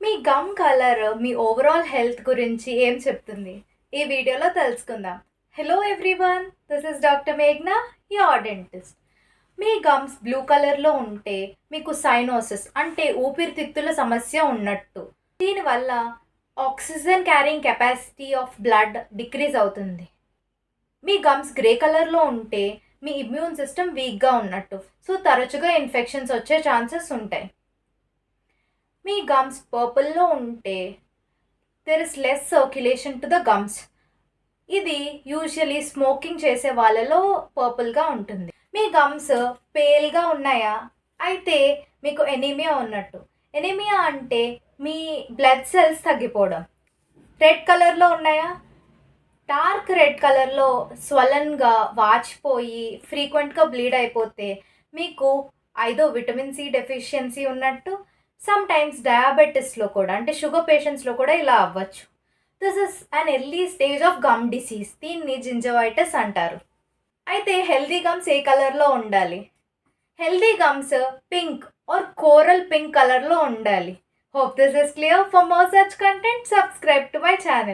మీ gum colour మీ overall health గురించి ఏం చెప్తుంది? ఈ వీడియోలో తెలుసుకుందాం. Hello everyone, this is doctor మేఘ్నా, యువర్ డెంటిస్ట్. మీ గమ్స్ బ్లూ కలర్లో ఉంటే మీకు సైనోసిస్ అంటే ఊపిరితిత్తుల సమస్య ఉన్నట్టు. దీనివల్ల oxygen carrying capacity of blood decrease అవుతుంది. మీ గమ్స్ గ్రే కలర్లో ఉంటే మీ ఇమ్యూన్ సిస్టమ్ వీక్గా ఉన్నట్టు. సో తరచుగా ఇన్ఫెక్షన్స్ వచ్చే ఛాన్సెస్ ఉంటాయి. మీ గమ్స్ పర్పుల్లో ఉంటే there is less circulation to the gums. ఇది యూజువలీ స్మోకింగ్ చేసే వాళ్ళలో పర్పుల్గా ఉంటుంది. మీ గమ్స్ పేల్గా ఉన్నాయా? అయితే మీకు ఎనీమియా ఉన్నట్టు. ఎనీమియా అంటే మీ బ్లడ్ సెల్స్ తగ్గిపోవడం. రెడ్ కలర్లో ఉన్నాయా? డార్క్ రెడ్ కలర్లో స్వలన్గా వాచిపోయి ఫ్రీక్వెంట్గా బ్లీడ్ అయిపోతే మీకు ఐదో విటమిన్ సి డెఫిషియన్సీ ఉన్నట్టు. సమ్ టైమ్స్ డయాబెటీస్లో కూడా అంటే షుగర్ పేషెంట్స్లో కూడా ఇలా అవ్వచ్చు. This is an early stage of gum disease. దీన్ని జింజవైటిస్ అంటారు. అయితే హెల్దీ గమ్స్ ఏ కలర్లో ఉండాలి? Healthy gums pink or coral pink కలర్లో ఉండాలి. Hope this is clear. For more such content subscribe to my channel.